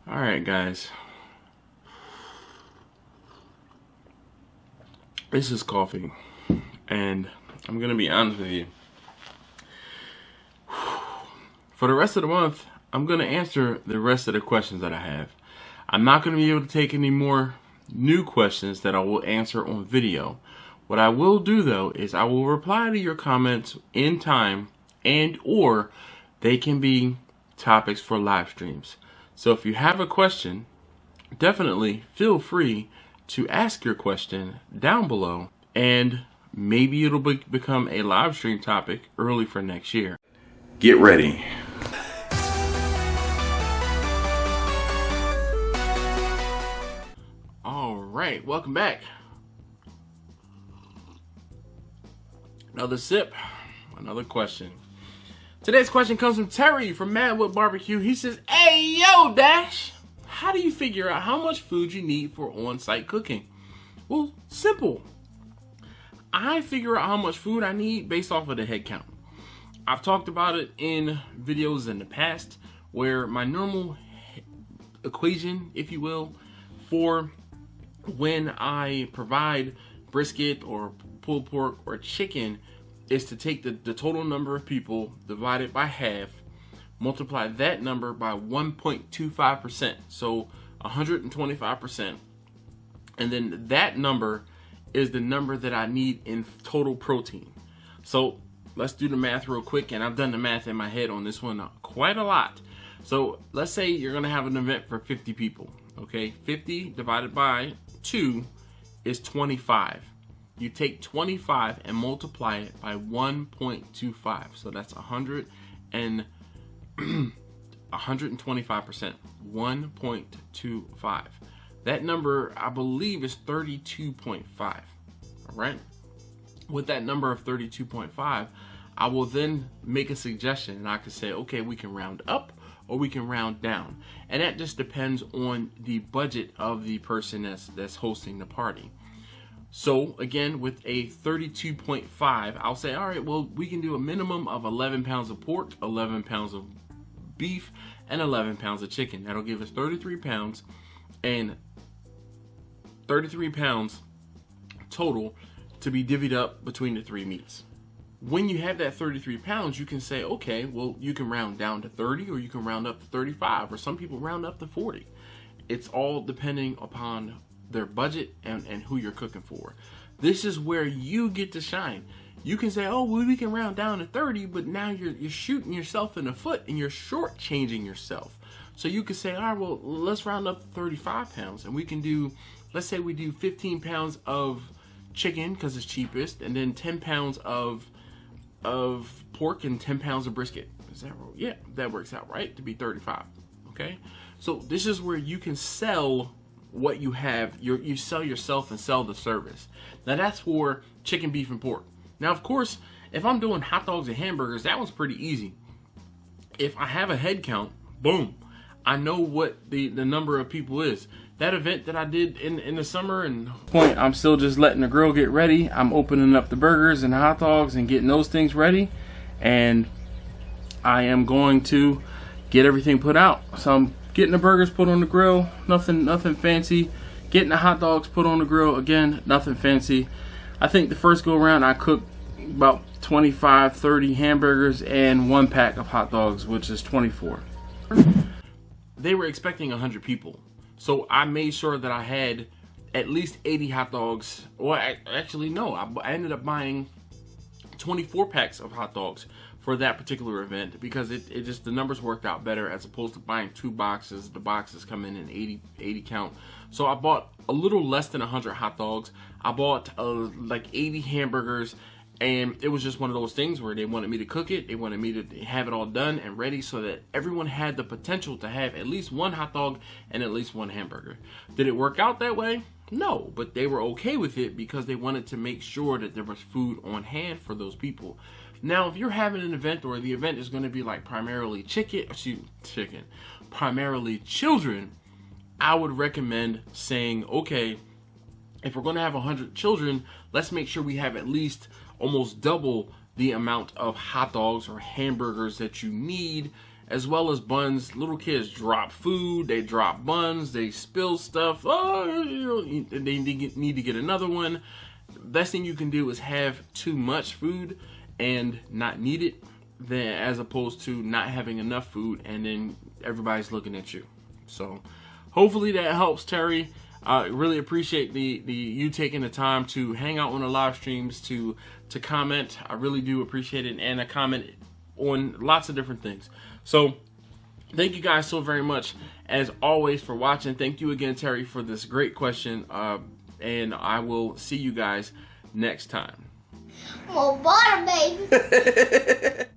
Alright guys, this is coffee, and I'm gonna be honest with you. For the rest of the month, I'm gonna answer the rest of the questions that I have. I'm not gonna be able to take any more new questions that I will answer on video. What I will do though is I will reply to your comments in time, and or they can be topics for live streams. So if you have a question, definitely feel free to ask your question down below, and maybe it'll become a live stream topic early for next year. Get ready. All right, welcome back. Another sip, another question. Today's question comes from Terry from Madwood Barbecue. He says, "Hey, yo, Dash, how do you figure out how much food you need for on-site cooking?" Well, simple. I figure out how much food I need based off of the head count. I've talked about it in videos in the past where my normal equation, if you will, for when I provide brisket or pulled pork or chicken is to take the total number of people, divide it by half, multiply that number by 1.25%, so 125%, and then that number is the number that I need in total protein. So let's do the math real quick, and I've done the math in my head on this one quite a lot. So let's say you're gonna have an event for 50 people, okay? 50 divided by 2 is 25. You take 25 and multiply it by 1.25. So that's 125%. 1.25. That number, I believe, is 32.5. All right. With that number of 32.5, I will then make a suggestion, and I can say, okay, we can round up or we can round down. And that just depends on the budget of the person that's hosting the party. So again, with a 32.5, I'll say, all right, well, we can do a minimum of 11 pounds of pork, 11 pounds of beef, and 11 pounds of chicken. That'll give us 33 pounds, and 33 pounds total to be divvied up between the three meats. When you have that 33 pounds, you can say, okay, well, you can round down to 30, or you can round up to 35, or some people round up to 40. It's all depending upon their budget and who you're cooking for. This is where you get to shine. You can say, oh, well, we can round down to 30, but now you're shooting yourself in the foot and you're shortchanging yourself. So you could say, all right, well, let's round up to 35 pounds, and we can do, let's say we do 15 pounds of chicken because it's cheapest, and then 10 pounds of pork and 10 pounds of brisket. Is that right? Yeah, that works out, right? To be 35. Okay. So this is where you can sell what you have. You sell yourself and sell the service. Now that's for chicken, beef, and pork. Now, of course, if I'm doing hot dogs and hamburgers, that one's pretty easy. If I have a head count, boom, I know what the number of people is. That event that I did in the summer, and point, I'm still just letting the grill get ready. I'm opening up the burgers and the hot dogs and getting those things ready, and I am going to get everything put out. So I'm getting the burgers put on the grill, nothing fancy. Getting the hot dogs put on the grill, again, nothing fancy. I think the first go around I cooked about 25, 30 hamburgers and 1 pack of hot dogs, which is 24. They were expecting 100 people. So I made sure that I had at least 80 hot dogs. Well, actually, no, I ended up buying 24 packs of hot dogs for that particular event, because it just, the numbers worked out better as opposed to buying 2 boxes. The boxes come in 80 count. So I bought a little less than 100 hot dogs. I bought like 80 hamburgers, and it was just one of those things where they wanted me to cook it. They wanted me to have it all done and ready so that everyone had the potential to have at least 1 hot dog and at least 1 hamburger. Did it work out that way? No, but they were okay with it because they wanted to make sure that there was food on hand for those people. Now, if you're having an event, or the event is going to be like primarily primarily children, I would recommend saying, okay, if we're going to have 100 children, let's make sure we have at least almost double the amount of hot dogs or hamburgers that you need as well as buns. Little kids drop food, they drop buns, they spill stuff. Oh, you know, they need to get another one. Best thing you can do is have too much food and not need it, than as opposed to not having enough food and then everybody's looking at you. So hopefully that helps, Terry. Really appreciate the you taking the time to hang out on the live streams, to comment. I really do appreciate it, and a comment on lots of different things. So thank you guys so very much as always for watching. Thank you again, Terry, for this great question, and I will see you guys next time. More water, baby.